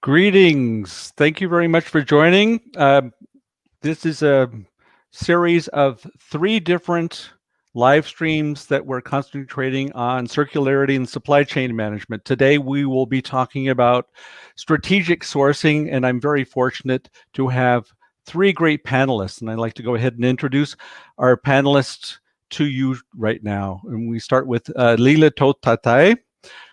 Greetings. Thank you very much for joining. This is a series of 3 different live streams that we're concentrating on circularity and supply chain management. Today, we will be talking about strategic sourcing, and I'm very fortunate to have 3 great panelists. And I'd like to go ahead and introduce our panelists to you right now. And we start with Lilla Toth-Tatai,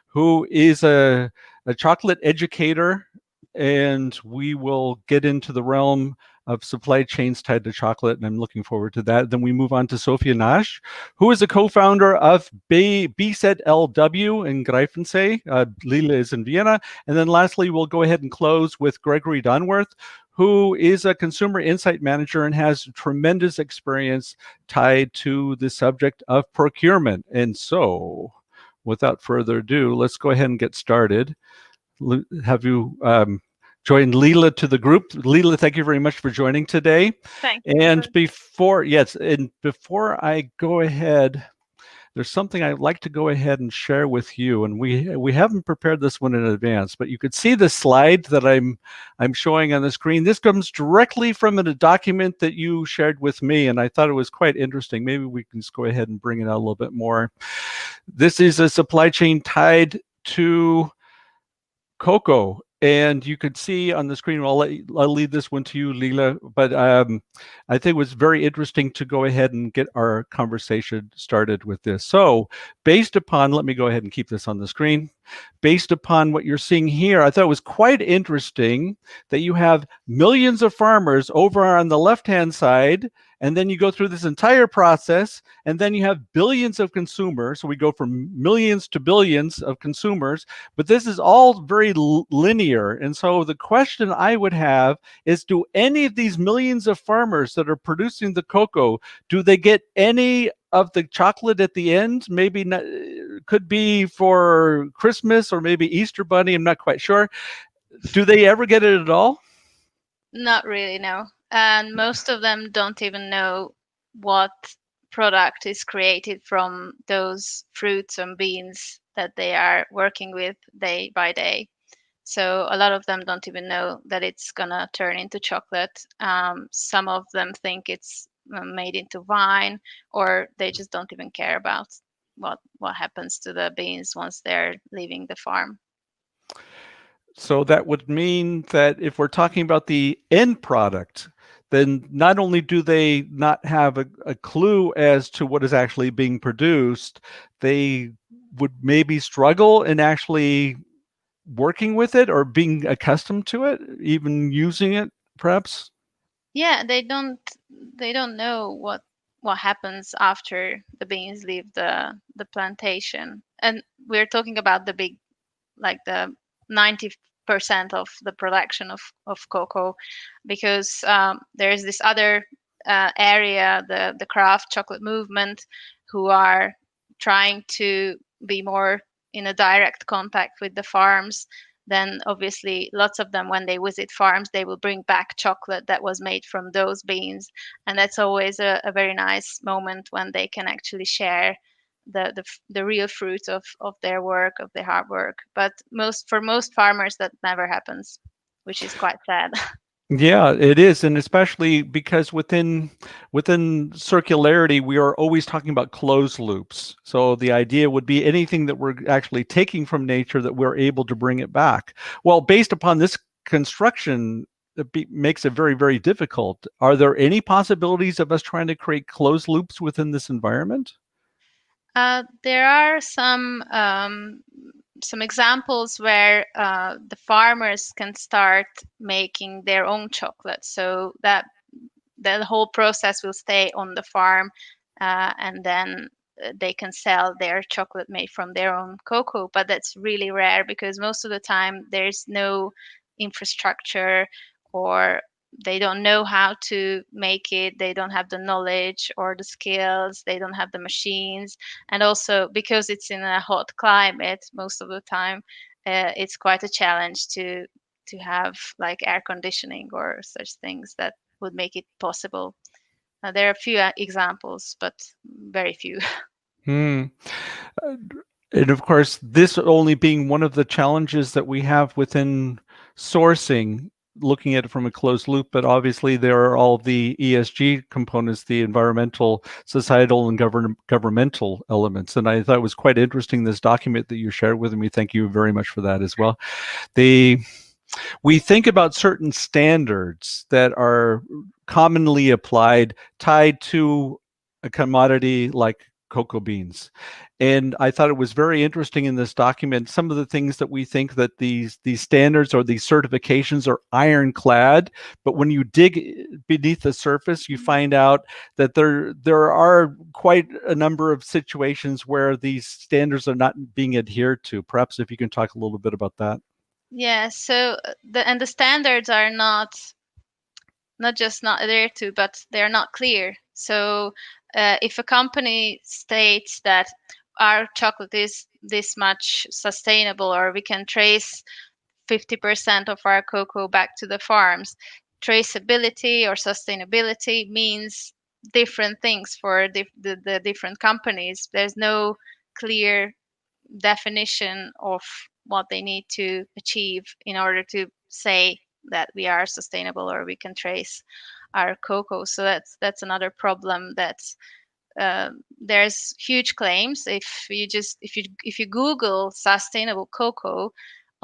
who is a chocolate educator, and we will get into the realm of supply chains tied to chocolate, and I'm looking forward to that. Then we move on to Sophia Nash, who is a co-founder of BZLW in Greifensee. Lilla is in Vienna. And then lastly, we'll go ahead and close with Gregory Donworth, who is a consumer insight manager and has tremendous experience tied to the subject of procurement. And so, without further ado, let's go ahead and get started. Have you joined Lilla to the group? Lilla, thank you very much for joining today. Thank you. And before I go ahead, there's something I'd like to go ahead and share with you. And we haven't prepared this one in advance, but you could see the slide that I'm showing on the screen. This comes directly from a document that you shared with me, and I thought it was quite interesting. Maybe we can just go ahead and bring it out a little bit more. This is a supply chain tied to cocoa, and you could see on the screen, I'll leave this one to you, Lilla, but I think it was very interesting to go ahead and get our conversation started with this. So based upon, let me go ahead and keep this on the screen. Based upon what you're seeing here, I thought it was quite interesting that you have millions of farmers over on the left-hand side, and then you go through this entire process, and then you have billions of consumers. So we go from millions to billions of consumers, but this is all very linear. And so the question I would have is, do any of these millions of farmers that are producing the cocoa, do they get any of the chocolate at the end? Maybe not, could be for Christmas or maybe Easter Bunny, I'm not quite sure. Do they ever get it at all? Not really, no. And most of them don't even know what product is created from those fruits and beans that they are working with day by day. So a lot of them don't even know that it's gonna turn into chocolate. Some of them think it's made into wine, or they just don't even care about what happens to the beans once they're leaving the farm. So that would mean that if we're talking about the end product, then not only do they not have a clue as to what is actually being produced, they would maybe struggle in actually working with it or being accustomed to it, even using it, perhaps? Yeah, they don't know what happens after the beans leave the plantation. And we're talking about the big, like the 90% of the production of cocoa, because there's this other area, the craft chocolate movement, who are trying to be more in a direct contact with the farms. Then obviously lots of them, when they visit farms, they will bring back chocolate that was made from those beans, and that's always a very nice moment when they can actually share the real fruits of their work, of their hard work. But for most farmers that never happens, which is quite sad. Yeah, it is, and especially because within circularity, we are always talking about closed loops. So the idea would be anything that we're actually taking from nature, that we're able to bring it back. Well, based upon this construction, it makes it very, very difficult. Are there any possibilities of us trying to create closed loops within this environment? There are some examples where the farmers can start making their own chocolate, so that the whole process will stay on the farm, and then they can sell their chocolate made from their own cocoa. But that's really rare, because most of the time there's no infrastructure, or they don't know how to make it, they don't have the knowledge or the skills, they don't have the machines. And also because it's in a hot climate most of the time, it's quite a challenge to have like air conditioning or such things that would make it possible. There are a few examples, but very few. And of course, this only being one of the challenges that we have within sourcing, looking at it from a closed loop, but obviously there are all the ESG components, the environmental, societal, and governmental elements. And I thought it was quite interesting, this document that you shared with me. Thank you very much for that as well. We think about certain standards that are commonly applied, tied to a commodity like cocoa beans. And I thought it was very interesting in this document, some of the things that we think that these standards or these certifications are ironclad, but when you dig beneath the surface, you find out that there are quite a number of situations where these standards are not being adhered to. Perhaps if you can talk a little bit about that. Yeah, so the standards are not just not adhered to, but they're not clear. So if a company states that our chocolate is this much sustainable, or we can trace 50% of our cocoa back to the farms, traceability or sustainability means different things for the different companies. There's no clear definition of what they need to achieve in order to say that we are sustainable or we can trace our cocoa. So that's another problem. That there's huge claims. If you Google sustainable cocoa,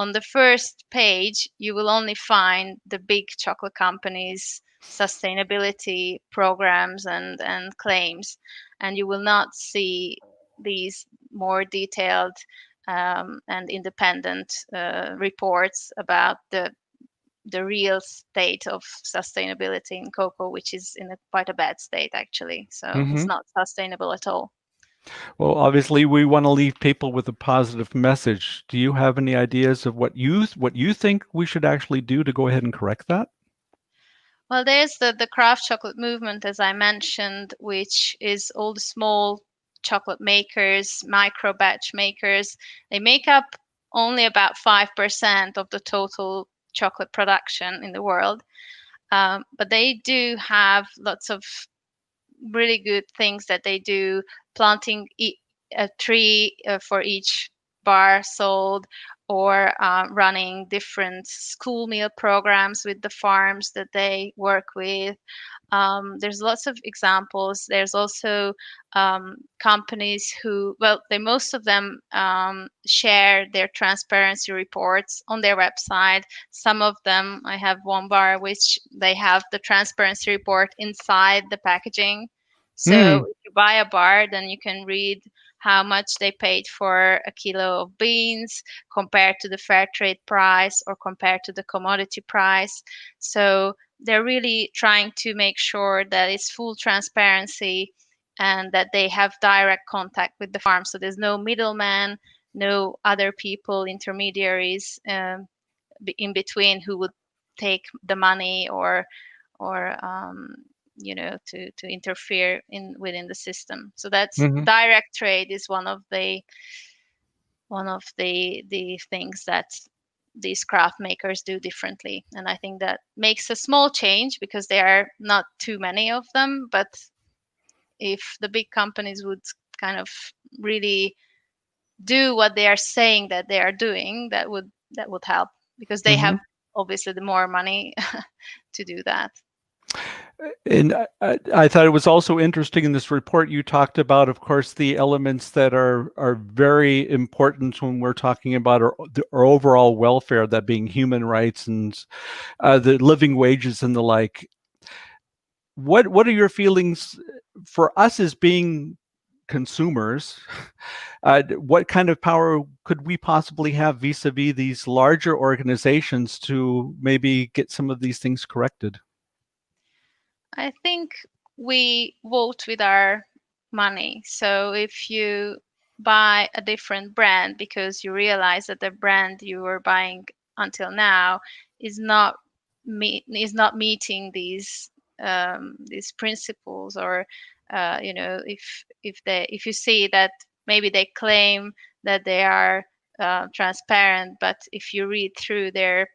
on the first page you will only find the big chocolate companies' sustainability programs and claims, and you will not see these more detailed and independent reports about the real state of sustainability in cocoa, which is in quite a bad state actually. So it's not sustainable at all. Well, obviously, we want to leave people with a positive message. Do you have any ideas of what you think we should actually do to go ahead and correct that? Well, there's the craft chocolate movement, as I mentioned, which is all the small chocolate makers, micro batch makers. They make up only about 5% of the total chocolate production in the world. But they do have lots of really good things that they do, planting a tree for each bar sold, or running different school meal programs with the farms that they work with. There's lots of examples. There's also companies who, well, most of them share their transparency reports on their website. Some of them, I have one bar which they have the transparency report inside the packaging. So if you buy a bar, then you can read how much they paid for a kilo of beans compared to the fair trade price or compared to the commodity price. So they're really trying to make sure that it's full transparency and that they have direct contact with the farm. So there's no middleman, no other people, intermediaries in between who would take the money or to interfere within the system. So that's direct trade is one of the things that these craft makers do differently. And I think that makes a small change because there are not too many of them. But if the big companies would kind of really do what they are saying that they are doing, that would help, because they have obviously the more money to do that. And I thought it was also interesting in this report you talked about, of course, the elements that are very important when we're talking about our overall welfare, that being human rights and the living wages and the like. What are your feelings for us as being consumers? What kind of power could we possibly have vis-a-vis these larger organizations to maybe get some of these things corrected? I think we vote with our money. So if you buy a different brand because you realize that the brand you were buying until now is not meeting these principles, or if you see that maybe they claim that they are transparent, but if you read through their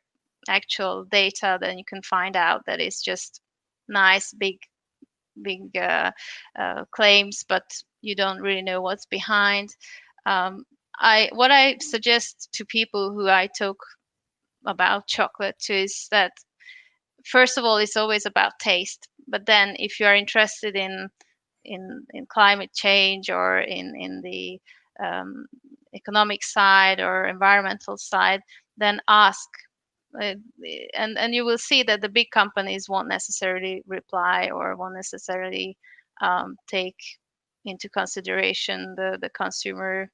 actual data, then you can find out that it's just nice big claims, but you don't really know what's behind. What I suggest to people who I talk about chocolate too is that first of all, it's always about taste. But then, if you are interested in climate change or in the um, economic side or environmental side, then ask. Uh, and you will see that the big companies won't necessarily reply or won't necessarily take into consideration the consumer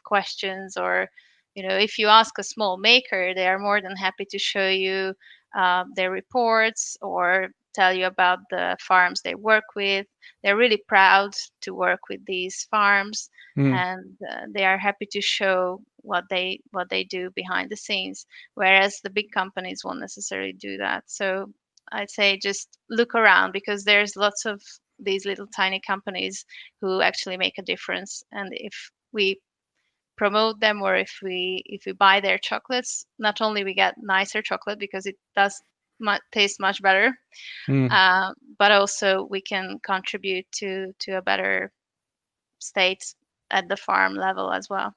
questions. Or if you ask a small maker, they are more than happy to show you their reports or tell you about the farms they work with. They're really proud to work with these farms, Mm. and they are happy to show what they do behind the scenes, whereas the big companies won't necessarily do that. So I'd say just look around, because there's lots of these little tiny companies who actually make a difference. And if we promote them, or if we buy their chocolates, not only we get nicer chocolate because it does taste much better, Mm. but also we can contribute to a better state at the farm level as well.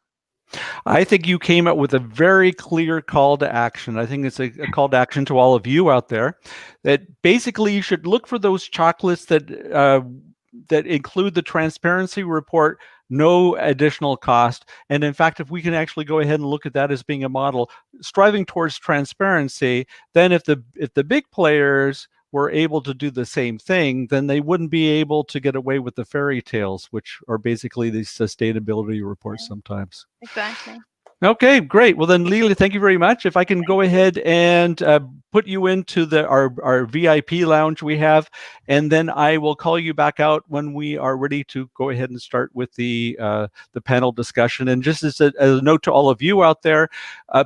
I think you came up with a very clear call to action. I think it's a call to action to all of you out there, that basically you should look for those chocolates that include the transparency report, no additional cost. And in fact, if we can actually go ahead and look at that as being a model, striving towards transparency, then if the big players were able to do the same thing, then they wouldn't be able to get away with the fairy tales, which are basically these sustainability reports sometimes. Exactly. Okay, great. Well then, Lilla, thank you very much. If I can go ahead and put you into our VIP lounge we have, and then I will call you back out when we are ready to go ahead and start with the panel discussion. And just as a note to all of you out there,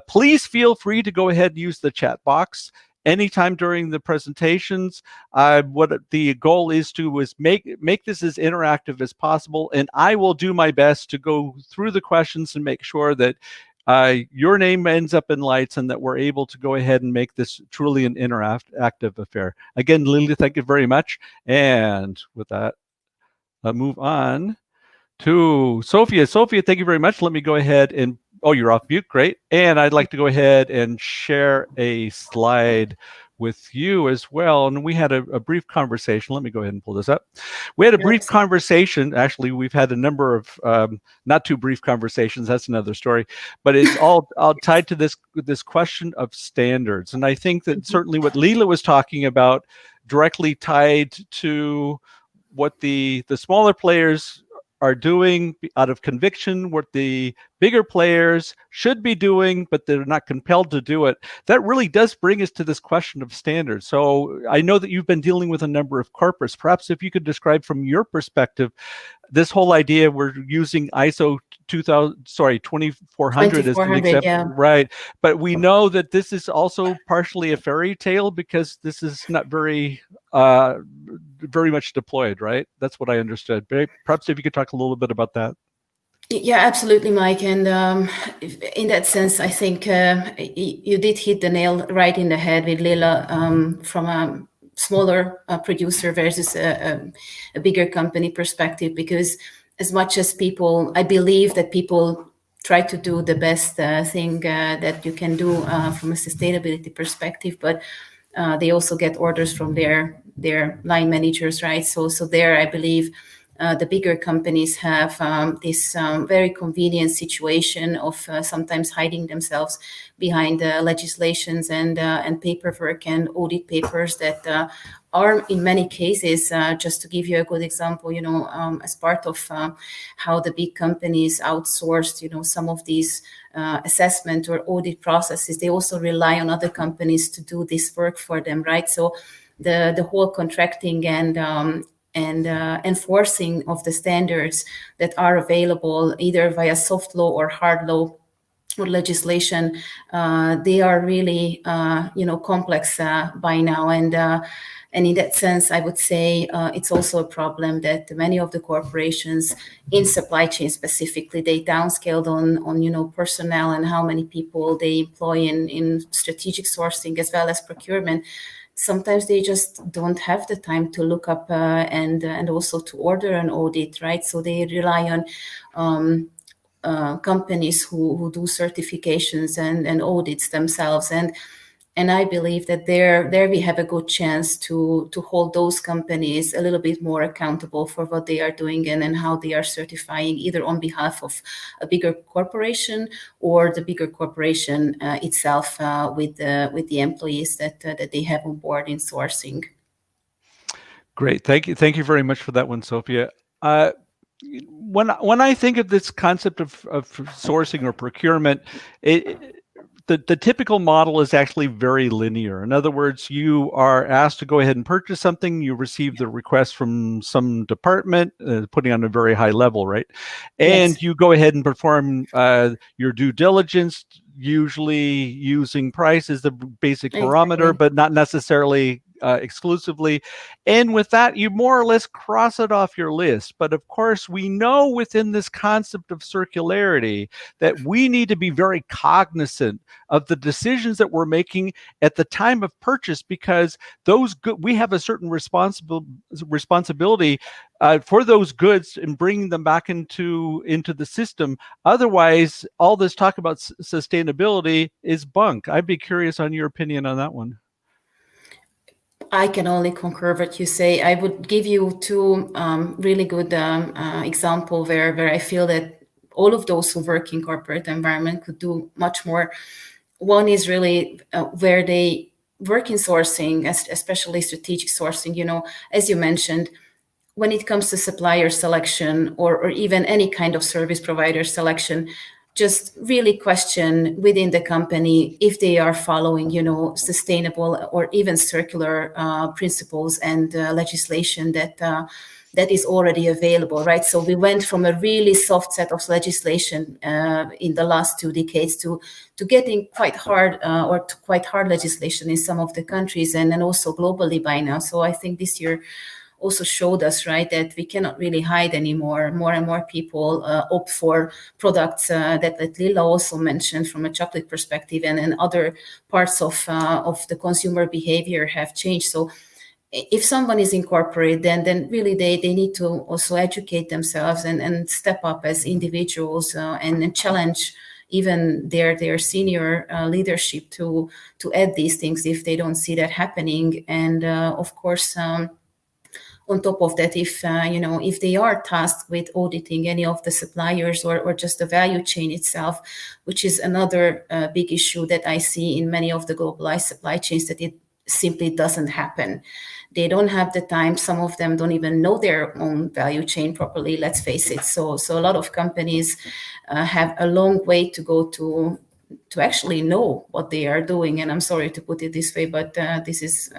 please feel free to go ahead and use the chat box anytime during the presentations. What the goal is make this as interactive as possible, and I will do my best to go through the questions and make sure that your name ends up in lights and that we're able to go ahead and make this truly an interactive affair. Again, Lilla, thank you very much. And with that, I'll move on to Sophia. Sophia, thank you very much. Let me go ahead and, oh, you're off mute. Great. And I'd like to go ahead and share a slide with you as well. And we had a brief conversation. Let me go ahead and pull this up. We had a brief conversation. Actually, we've had a number of not too brief conversations. That's another story. But it's all tied to this question of standards. And I think that certainly what Lilla was talking about directly tied to what the smaller players are doing out of conviction, what the bigger players should be doing, but they're not compelled to do it. That really does bring us to this question of standards. So I know that you've been dealing with a number of corporates. Perhaps if you could describe from your perspective, this whole idea we're using ISO 2400 as an example, yeah. Right? But we know that this is also partially a fairy tale because this is not very much deployed, right? That's what I understood. Perhaps if you could talk a little bit about that. Yeah, absolutely, Mike. And in that sense, I think you did hit the nail right in the head with Lilla, from a smaller producer versus a bigger company perspective, because as much as I believe that people try to do the best thing that you can do from a sustainability perspective, but they also get orders from their line managers, right? So there, I believe the bigger companies have this very convenient situation of sometimes hiding themselves behind legislations and paperwork and audit papers that are in many cases, just to give you a good example, as part of how the big companies outsourced, some of these assessment or audit processes, they also rely on other companies to do this work for them, right? So the whole contracting and enforcing of the standards that are available either via soft law or hard law or legislation, they are really complex by now, and in that sense, I would say it's also a problem that many of the corporations in supply chain specifically, they downscaled on personnel and how many people they employ in strategic sourcing as well as procurement. Sometimes they just don't have the time to look up and also to order an audit, right? So they rely on companies who do certifications and audits themselves. And I believe that there we have a good chance to hold those companies a little bit more accountable for what they are doing and how they are certifying, either on behalf of a bigger corporation or the bigger corporation itself with the employees that they have on board in sourcing. Great, thank you very much for that one, Sophia. When I think of this concept of sourcing or procurement, the typical model is actually very linear. In other words, you are asked to go ahead and purchase something, you receive the request from some department, putting on a very high level, right? And Yes. you go ahead and perform your due diligence, usually using price as the basic barometer, Exactly. but not necessarily exclusively. And with that, you more or less cross it off your list. But of course, we know within this concept of circularity that we need to be very cognizant of the decisions that we're making at the time of purchase, because we have a certain responsibility for those goods and bringing them back into the system. Otherwise, all this talk about sustainability is bunk. I'd be curious on your opinion on that one. I can only concur what you say. I would give you two really good example where I feel that all of those who work in corporate environment could do much more. One is really where they work in sourcing, especially strategic sourcing. As you mentioned, when it comes to supplier selection or even any kind of service provider selection, just really question within the company if they are following, sustainable or even circular principles and legislation that is already available, right? So we went from a really soft set of legislation in the last 2 decades to getting quite hard or to quite hard legislation in some of the countries and also globally by now. So I think this year also showed us, right, that we cannot really hide anymore. More and more people opt for products that Lilla also mentioned from a chocolate perspective, and other parts of the consumer behavior have changed. So if someone is incorporated, then really they need to also educate themselves and step up as individuals and challenge even their senior leadership to add these things if they don't see that happening. And of course, on top of that, if they are tasked with auditing any of the suppliers or just the value chain itself, which is another big issue that I see in many of the globalized supply chains, that it simply doesn't happen. They don't have the time. Some of them don't even know their own value chain properly, let's face it. So a lot of companies have a long way to go to actually know what they are doing. And I'm sorry to put it this way, but this is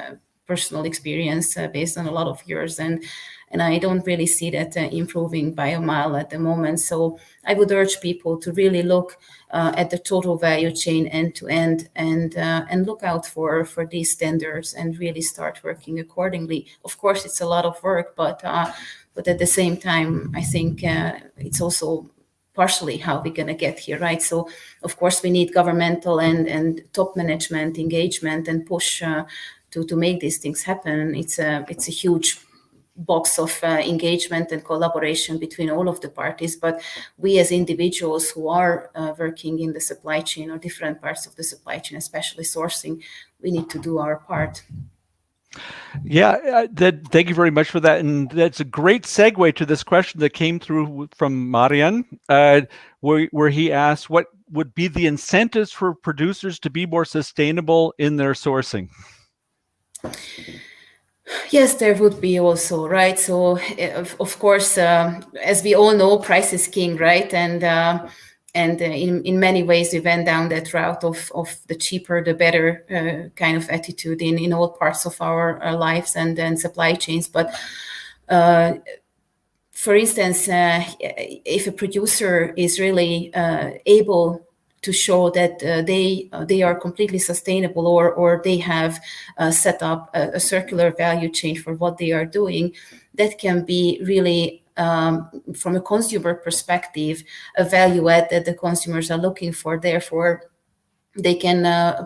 personal experience based on a lot of years, and I don't really see that improving by a mile at the moment. So I would urge people to really look at the total value chain end to end and look out for these standards and really start working accordingly. Of course, it's a lot of work, but at the same time, I think it's also partially how we're going to get here, right? So, of course, we need governmental and top management engagement and push to make these things happen. It's a huge box of engagement and collaboration between all of the parties. But we as individuals who are working in the supply chain or different parts of the supply chain, especially sourcing, we need to do our part. Yeah, thank you very much for that. And that's a great segue to this question that came through from Marian, where he asked, what would be the incentives for producers to be more sustainable in their sourcing? Yes, there would be also, right? So, of course, as we all know, price is king, right? And in many ways, we went down that route of the cheaper, the better kind of attitude in all parts of our lives and supply chains. But for instance, if a producer is really able to show that they are completely sustainable or they have set up a circular value chain for what they are doing, that can be really, from a consumer perspective, a value add that the consumers are looking for. Therefore, they can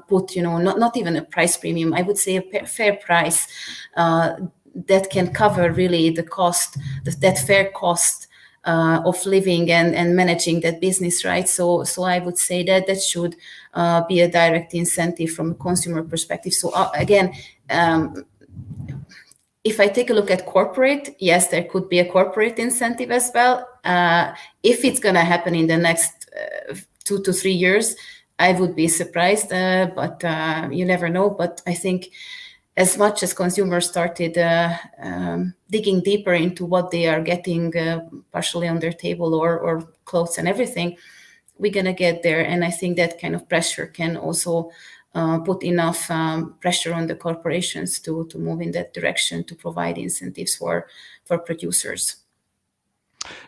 put, not even a price premium, I would say a fair price that can cover really the cost, that fair cost of living and managing that business, right? So I would say that should be a direct incentive from a consumer perspective. So again, if I take a look at corporate, yes, there could be a corporate incentive as well. If it's going to happen in the next 2 to 3 years, I would be surprised, but you never know. But I think as much as consumers started digging deeper into what they are getting partially on their table or clothes and everything, we're going to get there. And I think that kind of pressure can also put enough pressure on the corporations to move in that direction, to provide incentives for producers.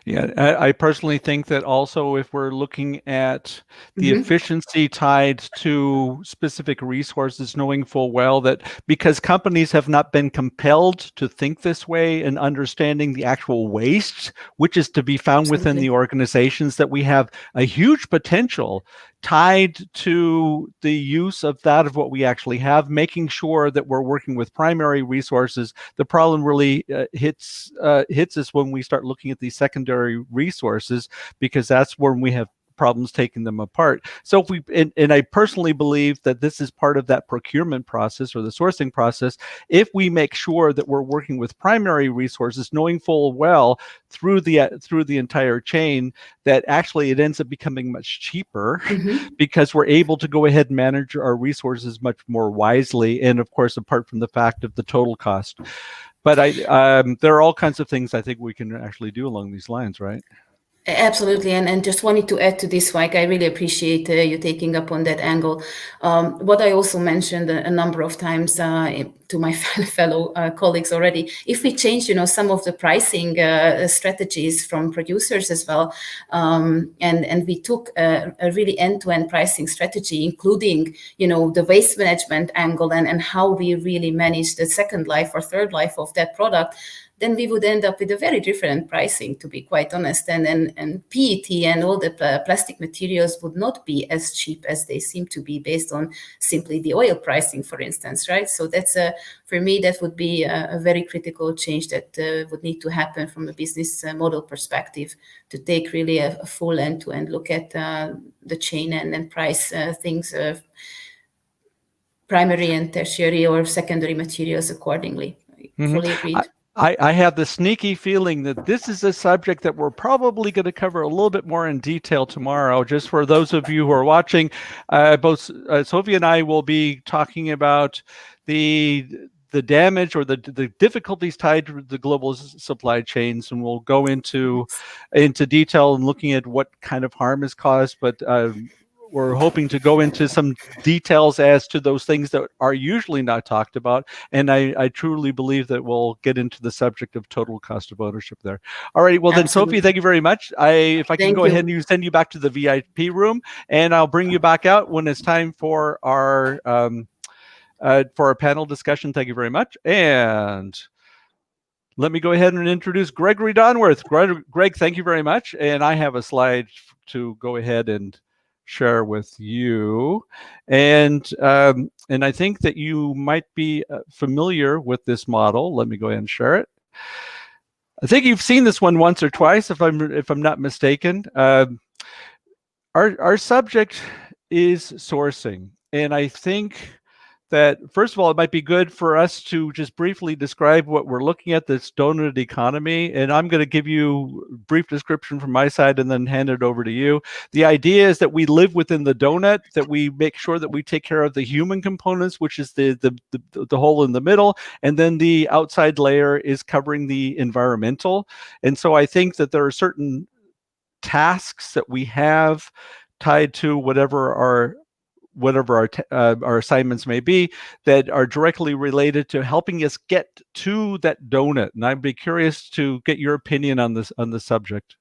Yeah, I personally think that also if we're looking at the efficiency tied to specific resources, knowing full well that because companies have not been compelled to think this way and understanding the actual waste, which is to be found within the organizations, that we have a huge potential tied to the use of that of what we actually have, making sure that we're working with primary resources. The problem really hits us when we start looking at these secondary resources, because that's when we have problems taking them apart. So if we, and I personally believe that this is part of that procurement process or the sourcing process. If we make sure that we're working with primary resources, knowing full well through the entire chain, that actually it ends up becoming much cheaper because we're able to go ahead and manage our resources much more wisely. And of course, apart from the fact of the total cost. But there are all kinds of things I think we can actually do along these lines, right? Absolutely, and just wanted to add to this, Mike, I really appreciate you taking up on that angle. What I also mentioned a number of times to my fellow colleagues already, if we change, some of the pricing strategies from producers as well, and we took a really end-to-end pricing strategy, including, the waste management angle and how we really manage the second life or third life of that product, then we would end up with a very different pricing, to be quite honest. And PET and all the plastic materials would not be as cheap as they seem to be based on simply the oil pricing, for instance, right? So that's for me, that would be a very critical change that would need to happen from a business model perspective, to take really a full end-to-end look at the chain and price things, primary and tertiary or secondary materials accordingly. Fully agreed. I have the sneaky feeling that this is a subject that we're probably going to cover a little bit more in detail tomorrow. Just for those of you who are watching, both Sophie and I will be talking about the damage or the difficulties tied to the global supply chains, and we'll go into detail and looking at what kind of harm is caused. But we're hoping to go into some details as to those things that are usually not talked about. And I truly believe that we'll get into the subject of total cost of ownership there. All right. Well, then, Sophie, thank you very much. If I can go ahead and send you back to the VIP room, and I'll bring you back out when it's time for our panel discussion. Thank you very much. And let me go ahead and introduce Gregory Donworth. Greg, thank you very much. And I have a slide to go ahead and share with you, and I think that you might be familiar with this model. Let me go ahead and share it. I think you've seen this one once or twice, if I'm not mistaken. Our subject is sourcing, and I think that, first of all, it might be good for us to just briefly describe what we're looking at, this donut economy. And I'm going to give you a brief description from my side and then hand it over to you. The idea is that we live within the donut, that we make sure that we take care of the human components, which is the hole in the middle, and then the outside layer is covering the environmental. And so I think that there are certain tasks that we have tied to whatever our assignments may be, that are directly related to helping us get to that donut. And I'd be curious to get your opinion on this subject.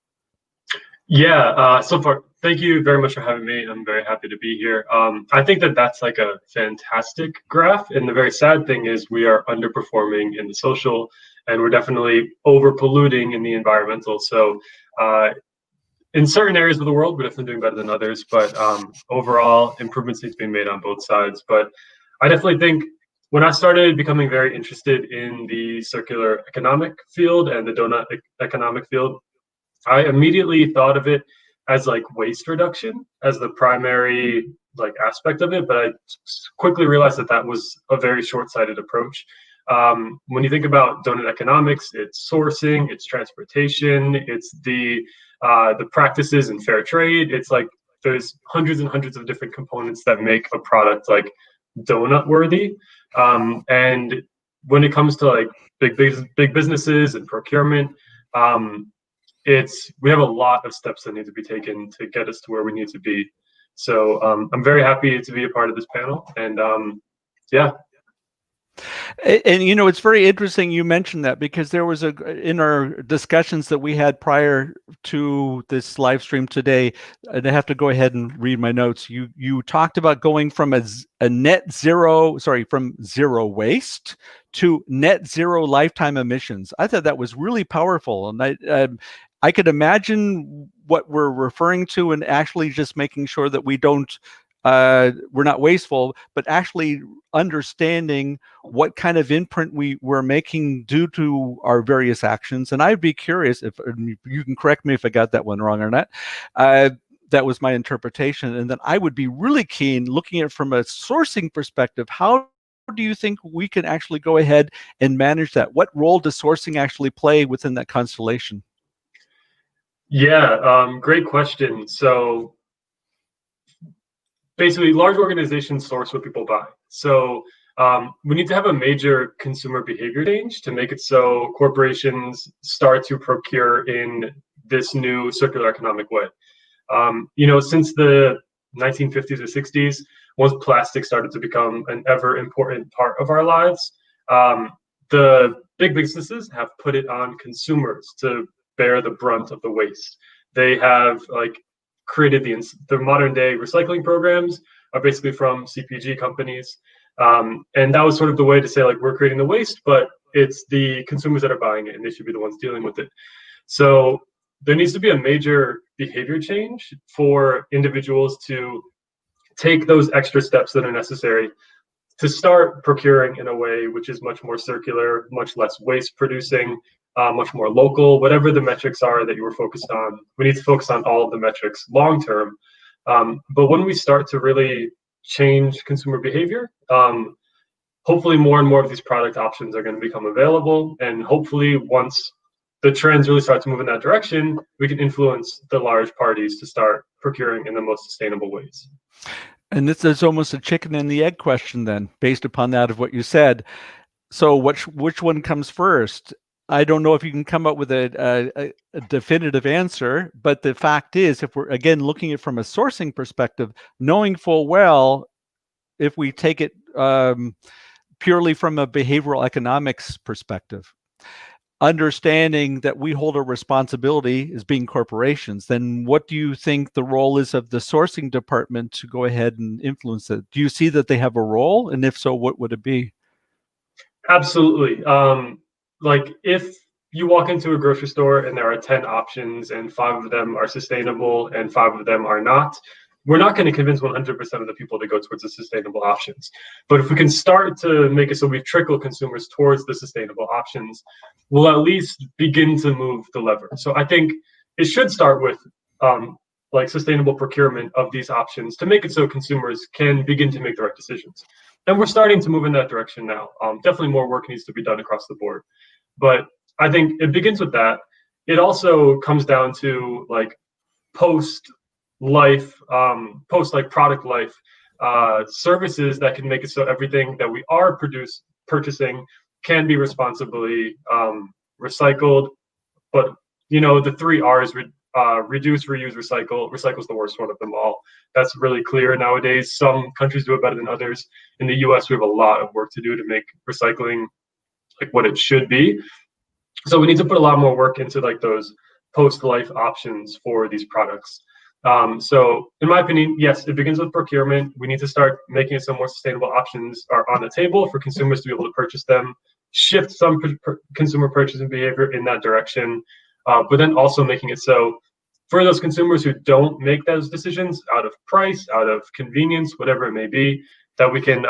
Yeah, so far, thank you very much for having me. I'm very happy to be here. I think that that's like a fantastic graph. And the very sad thing is we are underperforming in the social, and we're definitely over polluting in the environmental. So in certain areas of the world, we're definitely doing better than others, but overall, improvements need to be made on both sides. But I definitely think when I started becoming very interested in the circular economic field and the donut economic field, I immediately thought of it as like waste reduction as the primary like aspect of it, but I quickly realized that that was a very short-sighted approach. When you think about donut economics, it's sourcing, it's transportation, it's the practices in fair trade. It's like there's hundreds and hundreds of different components that make a product like donut worthy. And when it comes to like big businesses and procurement, we have a lot of steps that need to be taken to get us to where we need to be. So I'm very happy to be a part of this panel, and yeah. And you know, it's very interesting you mentioned that, because there was in our discussions that we had prior to this live stream today, and I have to go ahead and read my notes. You talked about going from from zero waste to net zero lifetime emissions. I thought that was really powerful, and I could imagine what we're referring to, and actually just making sure that we're not wasteful, but actually understanding what kind of imprint we're making due to our various actions. And I'd be curious if you can correct me if I got that one wrong or not. That was my interpretation. And then I would be really keen, looking at it from a sourcing perspective, how do you think we can actually go ahead and manage that? What role does sourcing actually play within that constellation? Yeah, great question. So basically, large organizations source what people buy. So we need to have a major consumer behavior change to make it so corporations start to procure in this new circular economic way. Since the 1950s or 60s, once plastic started to become an ever important part of our lives, the big businesses have put it on consumers to bear the brunt of the waste. They have created the modern day recycling programs are basically from CPG companies. And that was sort of the way to say, we're creating the waste, but it's the consumers that are buying it and they should be the ones dealing with it. So there needs to be a major behavior change for individuals to take those extra steps that are necessary to start procuring in a way which is much more circular, much less waste producing, much more local, whatever the metrics are that you were focused on. We need to focus on all of the metrics long term. But when we start to really change consumer behavior, hopefully more and more of these product options are going to become available. And hopefully once the trends really start to move in that direction, we can influence the large parties to start procuring in the most sustainable ways. And this is almost a chicken and the egg question then, based upon that of what you said. So which one comes first? I don't know if you can come up with a definitive answer, but the fact is, if we're again looking at it from a sourcing perspective, knowing full well, if we take it purely from a behavioral economics perspective, understanding that we hold a responsibility as being corporations, then what do you think the role is of the sourcing department to go ahead and influence it? Do you see that they have a role? And if so, what would it be? Absolutely. If you walk into a grocery store and there are 10 options and 5 of them are sustainable and 5 of them are not, we're not going to convince 100% of the people to go towards the sustainable options. But if we can start to make it so we trickle consumers towards the sustainable options, we'll at least begin to move the lever. So I think it should start with sustainable procurement of these options to make it so consumers can begin to make the right decisions. And we're starting to move in that direction now. Definitely more work needs to be done across the board. But I think it begins with that. It also comes down to post product life services that can make it so everything that we are purchasing can be responsibly recycled. But the 3 R's: reduce, reuse, recycle. Recycle is the worst one of them all. That's really clear nowadays. Some countries do it better than others. In the US, we have a lot of work to do to make recycling what it should be. So we need to put a lot more work into those post-life options for these products. So in my opinion, yes, it begins with procurement. We need to start making it so more sustainable options are on the table for consumers to be able to purchase them, shift some consumer purchasing behavior in that direction, but then also making it so for those consumers who don't make those decisions out of price, out of convenience, whatever it may be, that we can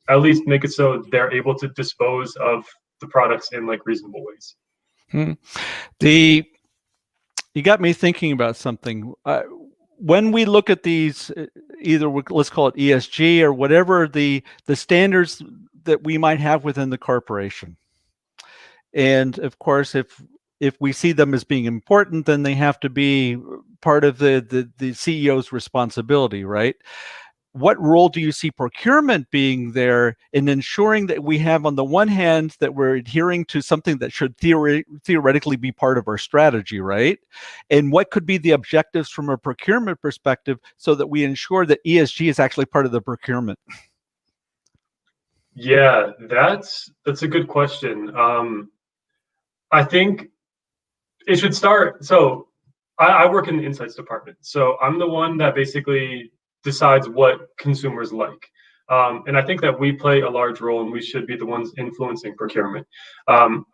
at least make it so they're able to dispose of the products in reasonable ways. You got me thinking about something. When we look at these, either let's call it ESG or whatever the standards that we might have within the corporation, and of course, if we see them as being important, then they have to be part of the CEO's responsibility, right? What role do you see procurement being there in ensuring that we have, on the one hand, that we're adhering to something that should theoretically be part of our strategy, right? And what could be the objectives from a procurement perspective so that we ensure that ESG is actually part of the procurement? Yeah, that's a good question. I think it should start. So I work in the insights department. So I'm the one that basically decides what consumers like. And I think that we play a large role, and we should be the ones influencing procurement.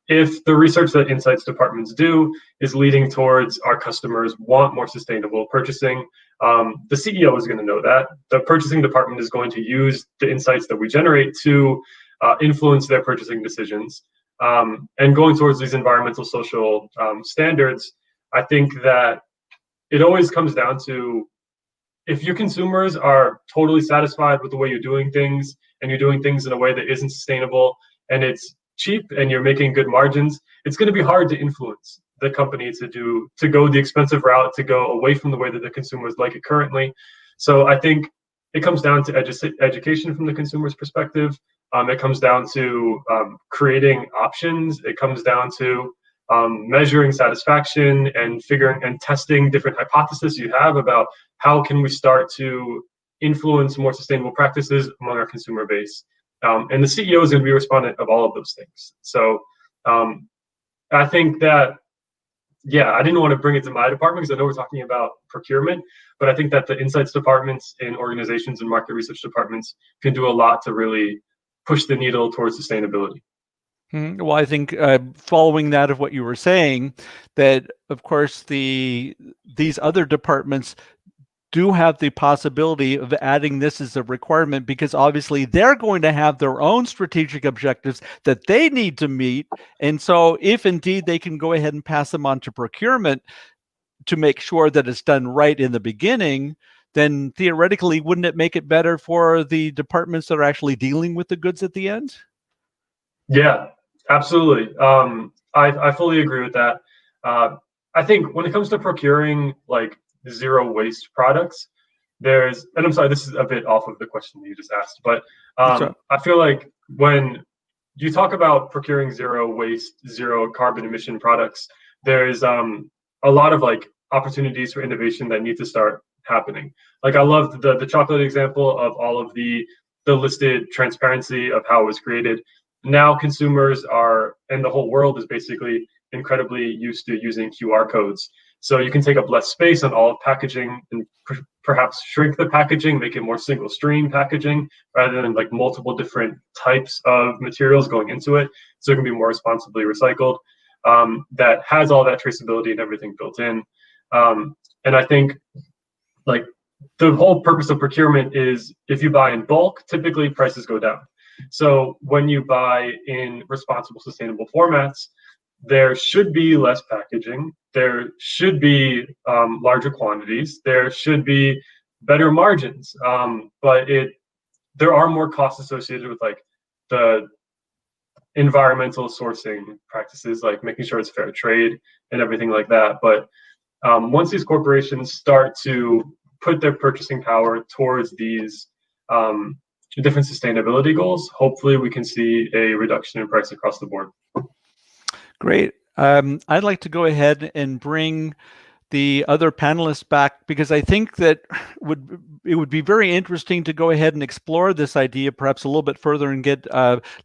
If the research that insights departments do is leading towards our customers want more sustainable purchasing, the CEO is going to know that. The purchasing department is going to use the insights that we generate to influence their purchasing decisions. And going towards these environmental, social standards, I think that it always comes down to, if your consumers are totally satisfied with the way you're doing things, and you're doing things in a way that isn't sustainable, and it's cheap, and you're making good margins, it's going to be hard to influence the company to go the expensive route, to go away from the way that the consumers like it currently. So I think it comes down to education from the consumer's perspective. It comes down to creating options. It comes down to measuring satisfaction and figuring and testing different hypotheses you have about how can we start to influence more sustainable practices among our consumer base. And the CEO is going to be respondent of all of those things. So I think that, yeah, I didn't want to bring it to my department because I know we're talking about procurement, but I think that the insights departments in organizations and market research departments can do a lot to really push the needle towards sustainability. Well, I think following that of what you were saying, that of course these other departments do have the possibility of adding this as a requirement, because obviously they're going to have their own strategic objectives that they need to meet. And so if indeed they can go ahead and pass them on to procurement to make sure that it's done right in the beginning, then theoretically, wouldn't it make it better for the departments that are actually dealing with the goods at the end? Yeah, absolutely. I fully agree with that. I think when it comes to procuring like zero waste products, and I'm sorry, this is a bit off of the question that you just asked, but I feel like when you talk about procuring zero waste, zero carbon emission products, there's a lot of like opportunities for innovation that need to start happening. Like I love the chocolate example of all of the listed transparency of how it was created. Now consumers and the whole world is basically incredibly used to using QR codes. So you can take up less space on all of packaging and perhaps shrink the packaging, make it more single stream packaging rather than like multiple different types of materials going into it. So it can be more responsibly recycled. That has all that traceability and everything built in. And I think like the whole purpose of procurement is, if you buy in bulk, typically prices go down. So when you buy in responsible, sustainable formats, there should be less packaging. There should be larger quantities. There should be better margins. But there are more costs associated with like the environmental sourcing practices, like making sure it's fair trade and everything like that. But once these corporations start to put their purchasing power towards these different sustainability goals, hopefully we can see a reduction in price across the board. Great. I'd like to go ahead and bring the other panelists back, because I think that it would be very interesting to go ahead and explore this idea perhaps a little bit further and get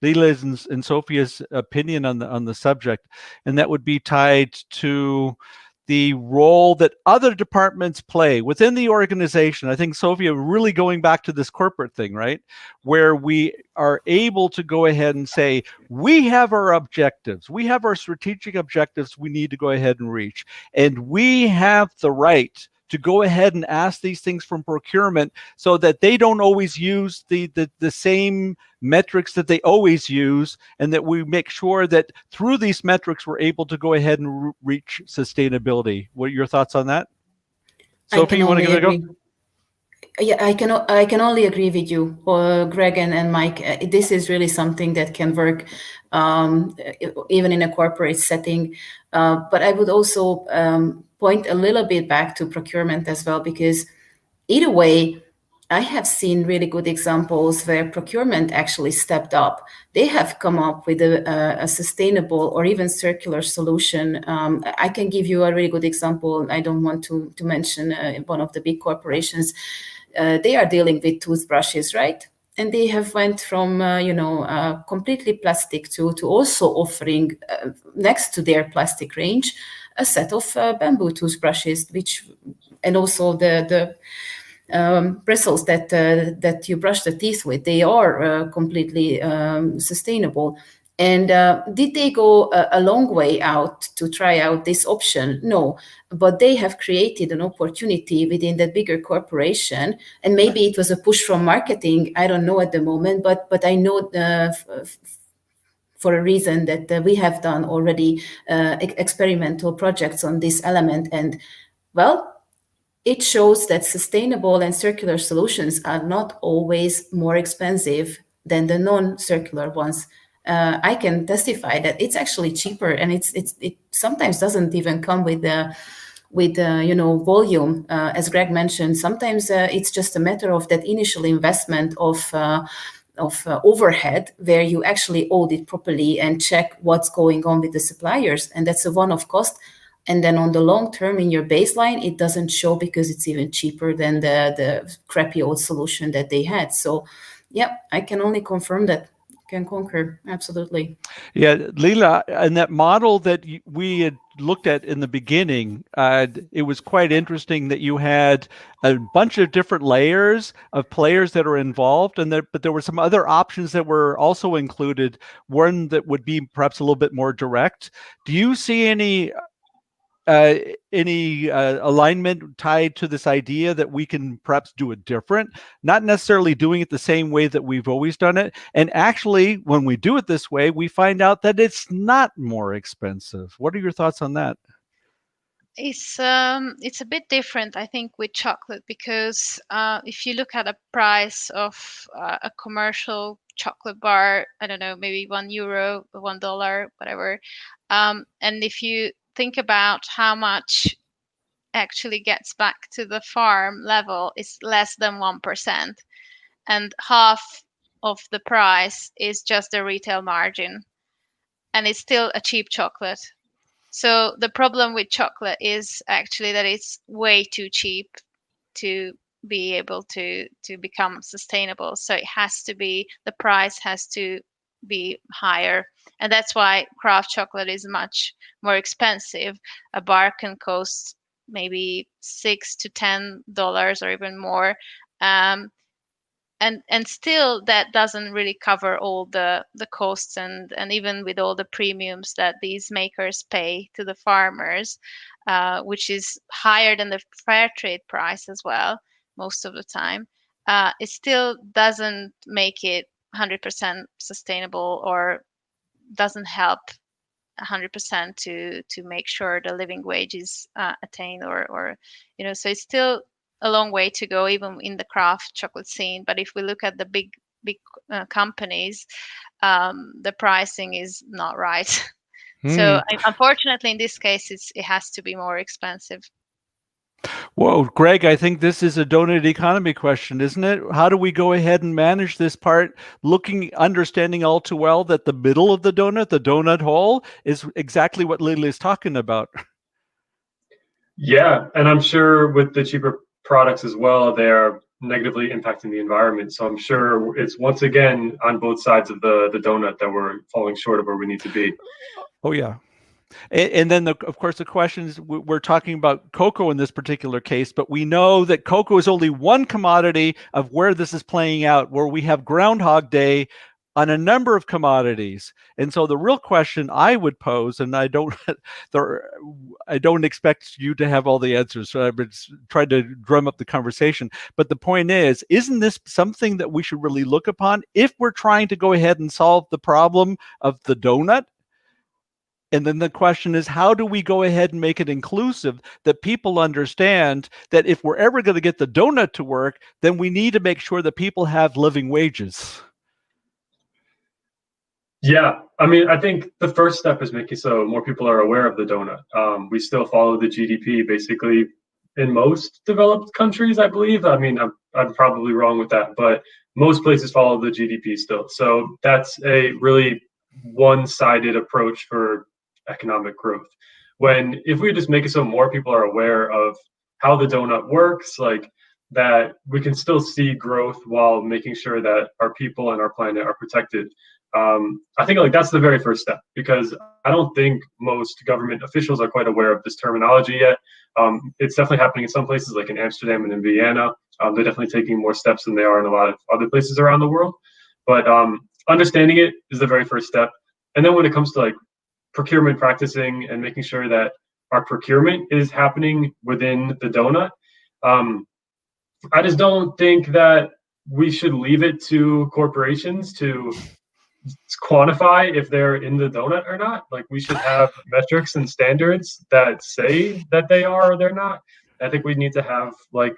Lilla's and Sophia's opinion on the subject. And that would be tied to the role that other departments play within the organization. I think, Sophia, really going back to this corporate thing, right? Where we are able to go ahead and say, we have our objectives, we have our strategic objectives we need to go ahead and reach, and we have the right to go ahead and ask these things from procurement so that they don't always use the same metrics that they always use, and that we make sure that through these metrics we're able to go ahead and reach sustainability. What are your thoughts on that? Sophie, you want to give it a go? Yeah, I can only agree with you, Greg and Mike. This is really something that can work even in a corporate setting. But I would also point a little bit back to procurement as well, because either way, I have seen really good examples where procurement actually stepped up. They have come up with a sustainable or even circular solution. I can give you a really good example. I don't want to mention one of the big corporations. They are dealing with toothbrushes, right? And they have went from completely plastic to also offering next to their plastic range a set of bamboo toothbrushes, and also the bristles that you brush the teeth with. They are completely sustainable. And did they go a long way out to try out this option? No, but they have created an opportunity within that bigger corporation. And maybe it was a push from marketing. I don't know at the moment, but I know for a reason that we have done already experimental projects on this element. And well, it shows that sustainable and circular solutions are not always more expensive than the non-circular ones. I can testify that it's actually cheaper, and it sometimes doesn't even come with volume, as Greg mentioned. Sometimes it's just a matter of that initial investment of overhead, where you actually audit properly and check what's going on with the suppliers, and that's a one-off cost. And then on the long term, in your baseline, it doesn't show because it's even cheaper than the crappy old solution that they had. So, yeah, I can only confirm that. Can concur, absolutely. Yeah, Lilla, and that model that we had looked at in the beginning, it was quite interesting that you had a bunch of different layers of players that are involved, but there were some other options that were also included, one that would be perhaps a little bit more direct. Do you see any alignment tied to this idea that we can perhaps do it different, not necessarily doing it the same way that we've always done it? And actually, when we do it this way, we find out that it's not more expensive. What are your thoughts on that? It's a bit different, I think, with chocolate, because if you look at a price of a commercial chocolate bar, I don't know, maybe €1, $1, whatever, and if you think about how much actually gets back to the farm level, is less than 1%, and half of the price is just the retail margin, and it's still a cheap chocolate. So the problem with chocolate is actually that it's way too cheap to be able to become sustainable. So the price has to be higher. And that's why craft chocolate is much more expensive. A bar can cost maybe $6 to $10 or even more. And still that doesn't really cover all the costs, and even with all the premiums that these makers pay to the farmers, which is higher than the fair trade price as well most of the time, it still doesn't make it 100% sustainable, or doesn't help 100% to make sure the living wage is attained, or so it's still a long way to go, even in the craft chocolate scene. But if we look at the big companies, the pricing is not right. So unfortunately, in this case, it has to be more expensive. Well, Greg, I think this is a donut economy question, isn't it? How do we go ahead and manage this part, understanding all too well that the middle of the donut hole, is exactly what Lilla is talking about? Yeah, and I'm sure with the cheaper products as well, they are negatively impacting the environment. So I'm sure it's once again on both sides of the donut that we're falling short of where we need to be. Oh, yeah. And then, of course, the questions, we're talking about cocoa in this particular case, but we know that cocoa is only one commodity of where this is playing out, where we have Groundhog Day on a number of commodities. And so the real question I would pose, and I don't expect you to have all the answers, so I've been trying to drum up the conversation. But the point is, isn't this something that we should really look upon if we're trying to go ahead and solve the problem of the donut? And then the question is, how do we go ahead and make it inclusive, that people understand that if we're ever going to get the donut to work, then we need to make sure that people have living wages? Yeah, I mean, I think the first step is making so more people are aware of the donut. We still follow the GDP basically in most developed countries, I believe. I mean, I'm probably wrong with that, but most places follow the GDP still. So that's a really one-sided approach for economic growth. When if we just make it so more people are aware of how the donut works, like that we can still see growth while making sure that our people and our planet are protected. I think like that's the very first step, because I don't think most government officials are quite aware of this terminology yet. It's definitely happening in some places, like in Amsterdam and in Vienna. They're definitely taking more steps than they are in a lot of other places around the world. But understanding it is the very first step. And then when it comes to like procurement practicing and making sure that our procurement is happening within the donut, I just don't think that we should leave it to corporations to quantify if they're in the donut or not. Like, we should have metrics and standards that say that they are or they're not. I think we need to have like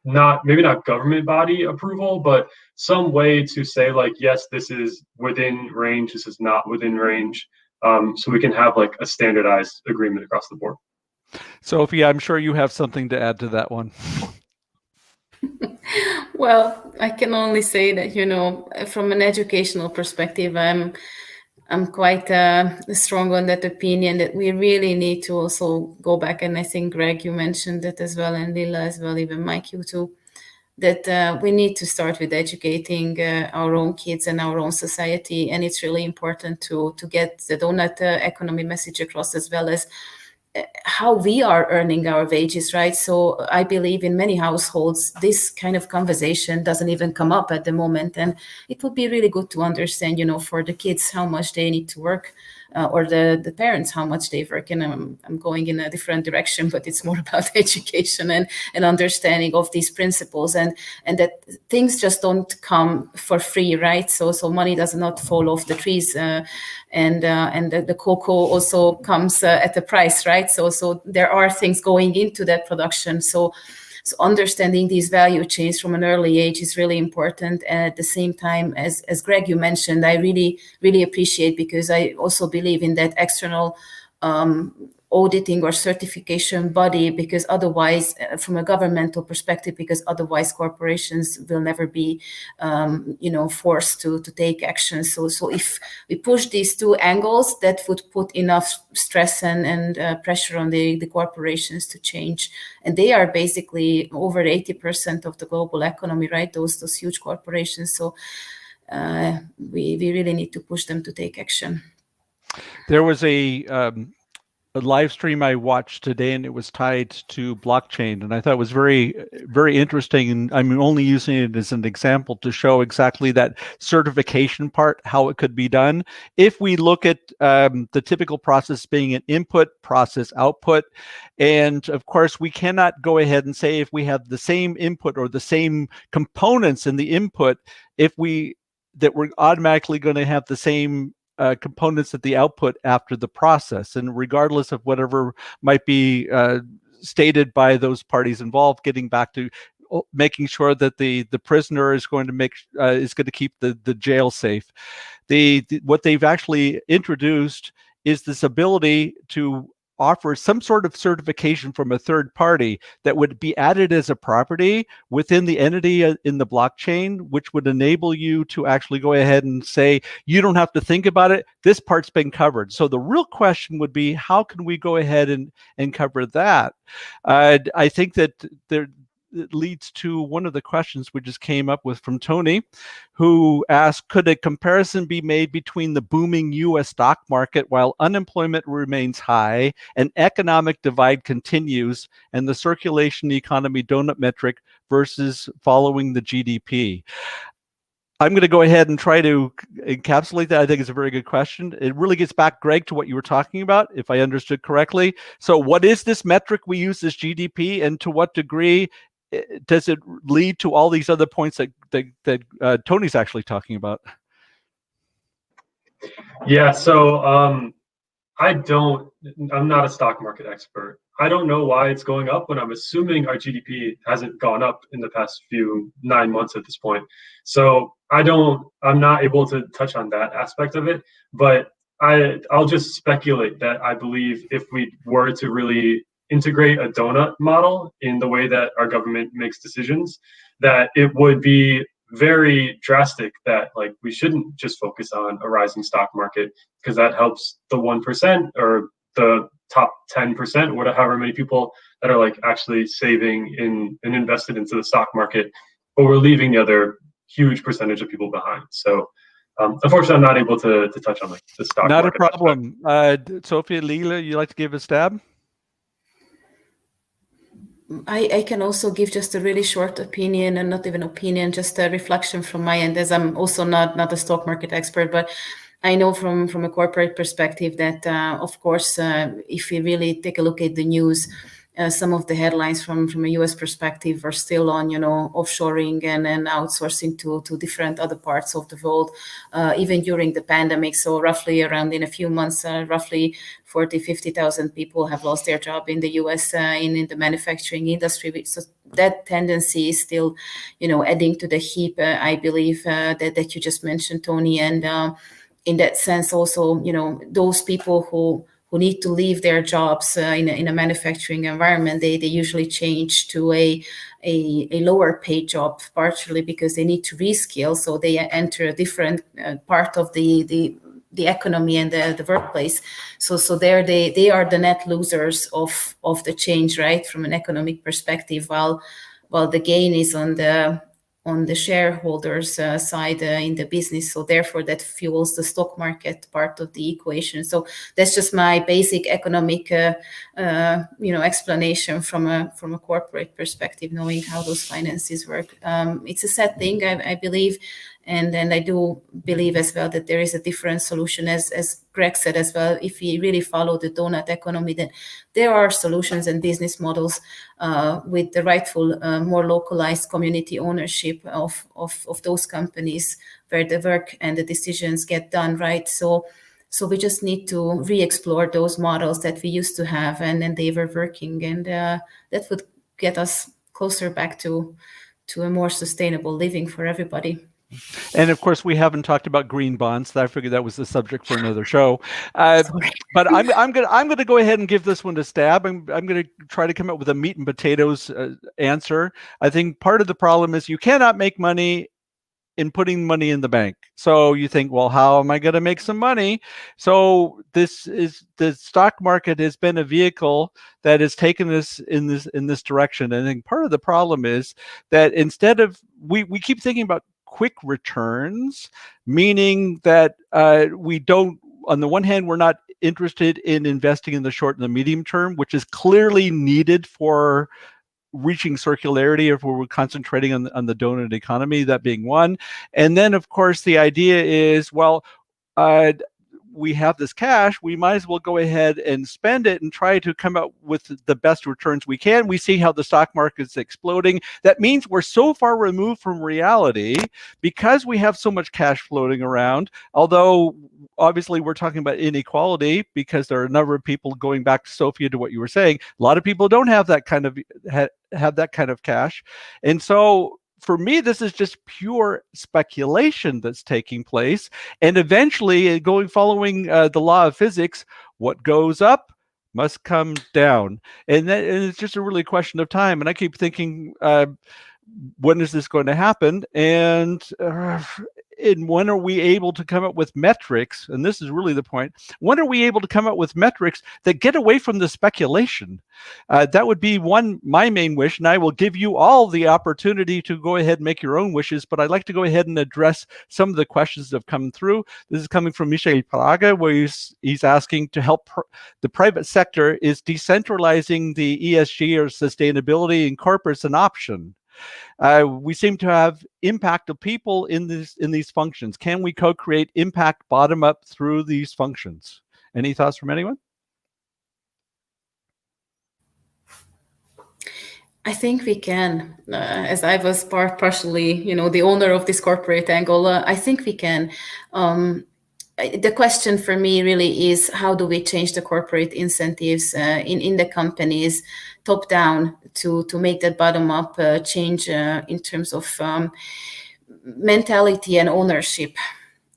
maybe not government body approval, but some way to say like, yes, this is within range, this is not within range. So we can have like a standardized agreement across the board. Sophie, I'm sure you have something to add to that one. Well, I can only say that, you know, from an educational perspective, I'm quite strong on that opinion that we really need to also go back. And I think, Greg, you mentioned that as well, and Lilla as well, even Mike, you too, that we need to start with educating our own kids and our own society. And it's really important to get the donut economy message across, as well as how we are earning our wages, right? So I believe in many households, this kind of conversation doesn't even come up at the moment. And it would be really good to understand, you know, for the kids, how much they need to work, or the parents, how much they work. And I'm going in a different direction, but it's more about education and understanding of these principles, and that things just don't come for free, right? So money does not fall off the trees, and the cocoa also comes at a price, right? So there are things going into that production. So understanding these value chains from an early age is really important. And at the same time, as Greg, you mentioned, I really, really appreciate, because I also believe in that external auditing or certification body, because otherwise, from a governmental perspective, because otherwise corporations will never be, forced to take action. So if we push these two angles, that would put enough stress and pressure on the corporations to change. And they are basically over 80% of the global economy, right? Those huge corporations. So we really need to push them to take action. There was a live stream I watched today, and it was tied to blockchain, and I thought it was very, very interesting. And I'm only using it as an example to show exactly that certification part, how it could be done. If we look at the typical process being an input, process, output, and of course we cannot go ahead and say if we have the same input or the same components in the input, that we're automatically going to have the same components at the output after the process. And regardless of whatever might be stated by those parties involved, getting back to making sure that the prisoner is going to keep the jail safe. What they've actually introduced is this ability to offer some sort of certification from a third party that would be added as a property within the entity in the blockchain, which would enable you to actually go ahead and say, you don't have to think about it, this part's been covered. So the real question would be, how can we go ahead and cover that? I think that it leads to one of the questions we just came up with from Tony, who asked, could a comparison be made between the booming US stock market while unemployment remains high and economic divide continues, and the circulation economy donut metric versus following the GDP? I'm going to go ahead and try to encapsulate that. I think it's a very good question. It really gets back, Greg, to what you were talking about, if I understood correctly. So what is this metric we use, this GDP, and to what degree does it lead to all these other points that Tony's actually talking about? Yeah, so I'm not a stock market expert. I don't know why it's going up when I'm assuming our GDP hasn't gone up in the past 9 months at this point. So I'm not able to touch on that aspect of it, but I'll just speculate that I believe if we were to really integrate a donut model in the way that our government makes decisions, that it would be very drastic, that like we shouldn't just focus on a rising stock market because that helps the 1% or the top 10%, whatever, however many people that are like actually saving in and invested into the stock market, but we're leaving the other huge percentage of people behind. So unfortunately, I'm not able to touch on like the stock market. Not a problem. Sophia, Lilla, you like to give a stab? I can also give just a really short opinion, and not even opinion, just a reflection from my end, as I'm also not a stock market expert, but I know from a corporate perspective that, of course, if we really take a look at the news, some of the headlines from a US perspective are still on, offshoring and outsourcing to different other parts of the world, even during the pandemic. So roughly around in a few months, roughly 50,000 people have lost their job in the US in the manufacturing industry. So that tendency is still, adding to the heap, I believe, that you just mentioned, Tony. And in that sense, also, those people who need to leave their jobs in a manufacturing environment, they usually change to a lower paid job, partially because they need to reskill. So they enter a different part of the economy and the workplace. So there they are the net losers of the change, right, from an economic perspective, while the gain is on the shareholders' side in the business. So therefore, that fuels the stock market part of the equation. So that's just my basic economic, explanation from a corporate perspective, knowing how those finances work. It's a sad thing, I believe. And I do believe as well that there is a different solution, as Greg said as well. If we really follow the donut economy, then there are solutions and business models with the rightful, more localized community ownership of those companies where the work and the decisions get done right. So we just need to re-explore those models that we used to have, and they were working, and that would get us closer back to a more sustainable living for everybody. And of course, we haven't talked about green bonds. I figured that was the subject for another show. But I'm gonna go ahead and give this one a stab. I'm gonna try to come up with a meat and potatoes answer. I think part of the problem is you cannot make money in putting money in the bank. So you think, well, how am I going to make some money? So the stock market has been a vehicle that has taken us in this direction. And I think part of the problem is that instead of we keep thinking about quick returns, meaning that we don't, on the one hand, we're not interested in investing in the short and the medium term, which is clearly needed for reaching circularity if we're concentrating on the donut economy, that being one. And then, of course, the idea is, well, we have this cash, we might as well go ahead and spend it and try to come up with the best returns we can. We see how the stock market is exploding. That means we're so far removed from reality because we have so much cash floating around, although obviously we're talking about inequality because there are a number of people, going back to Sophia, to what you were saying, a lot of people don't have that kind of have that kind of cash. And so for me, this is just pure speculation that's taking place. And eventually, following the law of physics, what goes up must come down. And it's just a really question of time. And I keep thinking, when is this going to happen? And when are we able to come up with metrics? And this is really the point. When are we able to come up with metrics that get away from the speculation? That would be my main wish. And I will give you all the opportunity to go ahead and make your own wishes. But I'd like to go ahead and address some of the questions that have come through. This is coming from Michel Praga, where he's asking to help the private sector. Is decentralizing the ESG or sustainability in corporates an option? We seem to have impact of people in these functions. Can we co-create impact bottom up through these functions? Any thoughts from anyone? I think we can. As I was partially, the owner of this corporate angle, I think we can. The question for me really is, how do we change the corporate incentives in the companies top down to make that bottom up change in terms of mentality and ownership,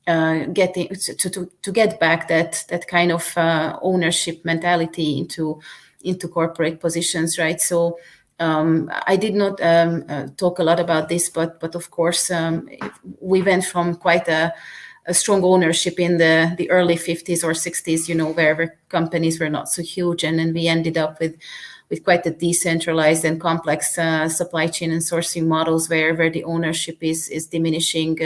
getting to get back that kind of ownership mentality into corporate positions, right? So I did not talk a lot about this, but of course we went from quite a strong ownership in the early 50s or 60s, where companies were not so huge, and then we ended up with quite a decentralized and complex supply chain and sourcing models where the ownership is diminishing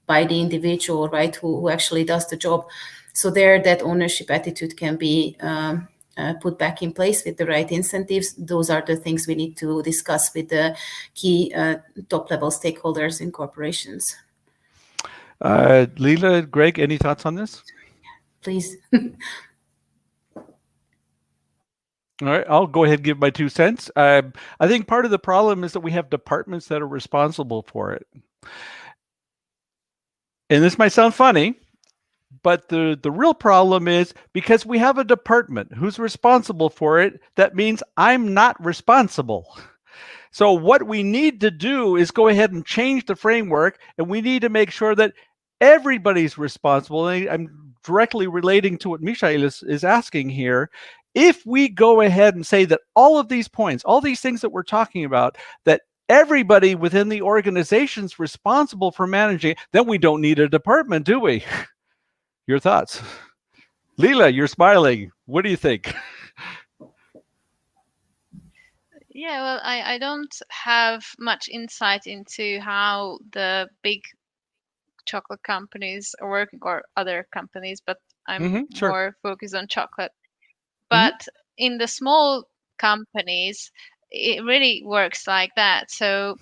by the individual, right, who actually does the job. So there, that ownership attitude can be put back in place with the right incentives. Those are the things we need to discuss with the key top-level stakeholders in corporations. Lilla, Greg, any thoughts on this? Please. All right, I'll go ahead and give my 2 cents. I think part of the problem is that we have departments that are responsible for it. And this might sound funny, but the real problem is because we have a department who's responsible for it, that means I'm not responsible. So what we need to do is go ahead and change the framework, and we need to make sure that everybody's responsible. And I'm directly relating to what Michael is asking here. If we go ahead and say that all of these points, all these things that we're talking about, that everybody within the organization is responsible for managing it, then we don't need a department, do we? Your thoughts? Lilla, you're smiling. What do you think? Yeah, well, I don't have much insight into how the big chocolate companies are working, or other companies, but I'm Sure. more focused on chocolate. But in the small companies, it really works like that. So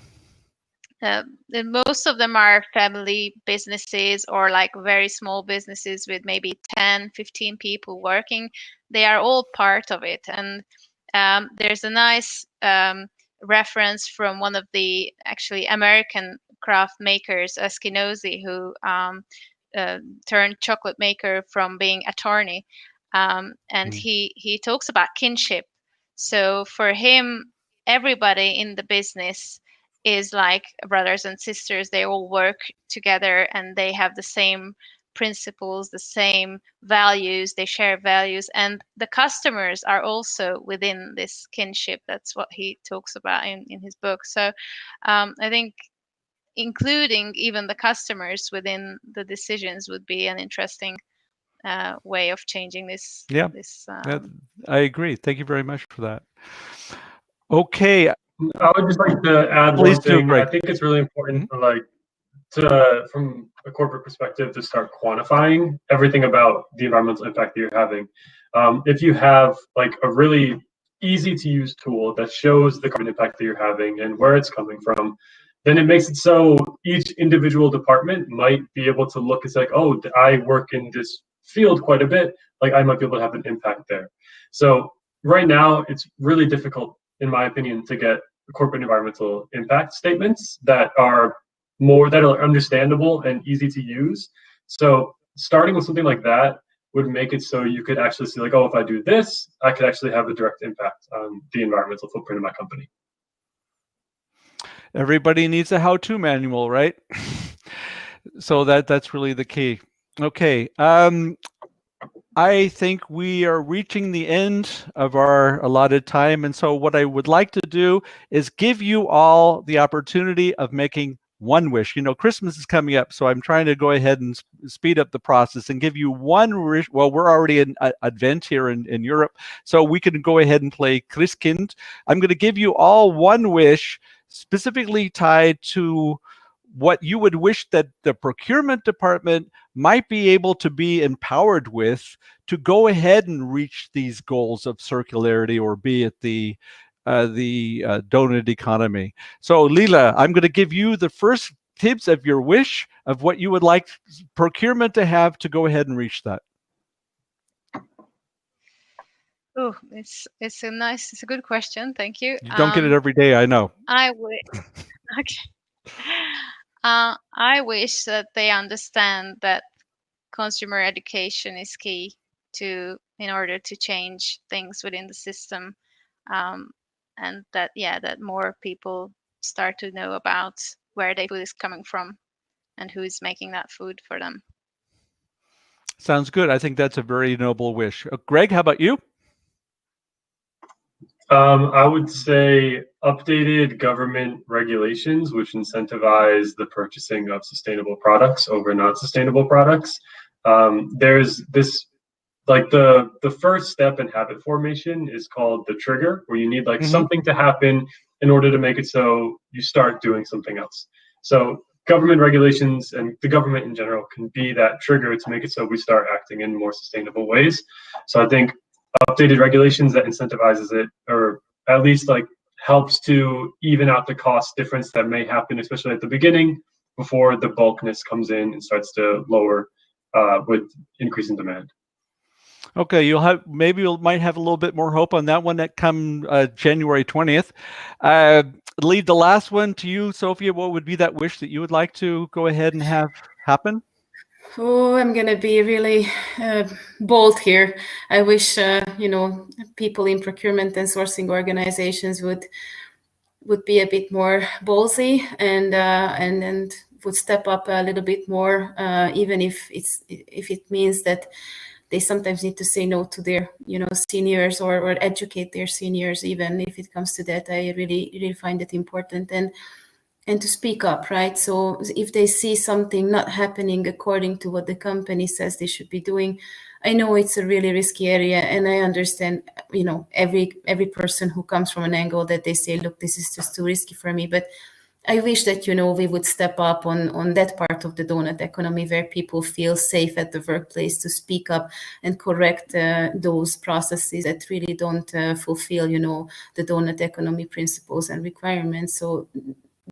most of them are family businesses, or like very small businesses with maybe 10, 15 people working. They are all part of it. And there's a nice reference from one of the actually American craft makers, Esg, who turned chocolate maker from being attorney. And he talks about kinship. So for him, everybody in the business is like brothers and sisters. They all work together, and they have the same principles, the same values. They share values, and the customers are also within this kinship. That's what he talks about in his book. So I think including even the customers within the decisions would be an interesting way of changing this. Yeah, I agree. Thank you very much for that. Okay. I would just like to add Please one thing. do, I think it's really important from a corporate perspective to start quantifying everything about the environmental impact that you're having. If you have like a really easy to use tool that shows the carbon impact that you're having and where it's coming from, then it makes it so each individual department might be able to look and say, like, oh, I work in this field quite a bit, like I might be able to have an impact there. So right now, it's really difficult, in my opinion, to get corporate environmental impact statements that are understandable and easy to use. So starting with something like that would make it so you could actually see, like, oh, if I do this, I could actually have a direct impact on the environmental footprint of my company. Everybody needs a how-to manual, right? So that's really the key. Okay. I think we are reaching the end of our allotted time. And so what I would like to do is give you all the opportunity of making one wish. Christmas is coming up, so I'm trying to go ahead and speed up the process and give you one wish. Well, we're already in Advent here in Europe, so we can go ahead and play Christkind. I'm going to give you all one wish specifically tied to what you would wish that the procurement department might be able to be empowered with to go ahead and reach these goals of circularity, or be it the donut economy. So Lilla, I'm going to give you the first tips of your wish of what you would like procurement to have to go ahead and reach that. Oh, it's a good question. Thank you. You don't get it every day, I know. I would. Okay. I wish that they understand that consumer education is key in order to change things within the system, and that more people start to know about where their food is coming from and who is making that food for them. Sounds good. I think that's a very noble wish. Greg, how about you? I would say updated government regulations, which incentivize the purchasing of sustainable products over non-sustainable products. There's this, like the first step in habit formation is called the trigger, where you need like something to happen in order to make it so you start doing something else. So government regulations and the government in general can be that trigger to make it so we start acting in more sustainable ways. So I think updated regulations that incentivizes it, or at least like helps to even out the cost difference that may happen, especially at the beginning, before the bulkness comes in and starts to lower with increasing demand. Okay, you might have a little bit more hope on that one that come January 20th. Leave the last one to you, Sophia. What would be that wish that you would like to go ahead and have happen? Oh, I'm going to be really bold here. I wish, people in procurement and sourcing organizations would be a bit more ballsy and would step up a little bit more, even if it means that they sometimes need to say no to their seniors or educate their seniors. Even if it comes to that, I really find it important and to speak up, right? So if they see something not happening according to what the company says they should be doing, I know it's a really risky area, and I understand, every person who comes from an angle that they say, look, this is just too risky for me. But I wish that, we would step up on that part of the donut economy where people feel safe at the workplace to speak up and correct those processes that really don't fulfill, the donut economy principles and requirements. So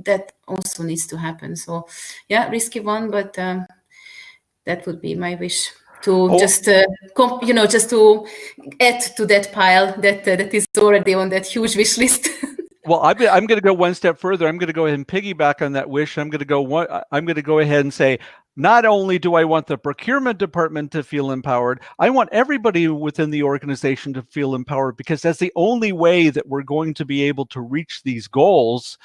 that also needs to happen. So yeah, risky one, but that would be my wish to just to add to that pile that is already on that huge wish list. Well, I'm going to go one step further. I'm going to go ahead and piggyback on that wish. I'm going to go ahead and say, not only do I want the procurement department to feel empowered, I want everybody within the organization to feel empowered, because that's the only way that we're going to be able to reach these goals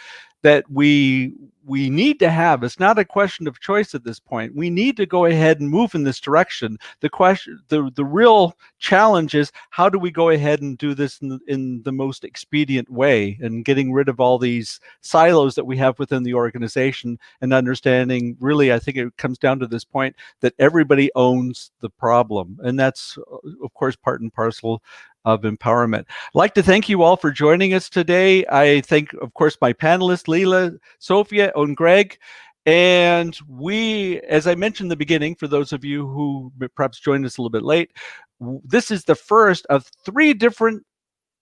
that we need to have. It's not a question of choice at this point. We need to go ahead and move in this direction. The real challenge is, how do we go ahead and do this in the most expedient way, and getting rid of all these silos that we have within the organization, and understanding, really, I think it comes down to this point that everybody owns the problem. And that's, of course, part and parcel of empowerment. I'd like to thank you all for joining us today. I thank, of course, my panelists, Lilla, Sophia, and Greg. And we, as I mentioned in the beginning, for those of you who perhaps joined us a little bit late, this is the first of 3 different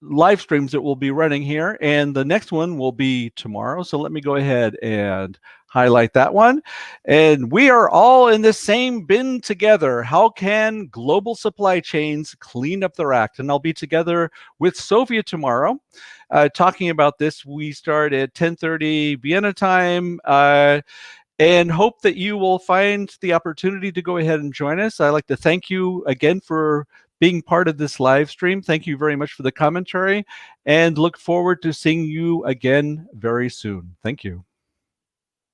live streams that we'll be running here, and the next one will be tomorrow. So let me go ahead and highlight that one. And we are all in the same bin together. How can global supply chains clean up their act? And I'll be together with Sophia tomorrow talking about this. We start at 10:30 Vienna time, and hope that you will find the opportunity to go ahead and join us. I'd like to thank you again for being part of this live stream. Thank you very much for the commentary, and look forward to seeing you again very soon. Thank you.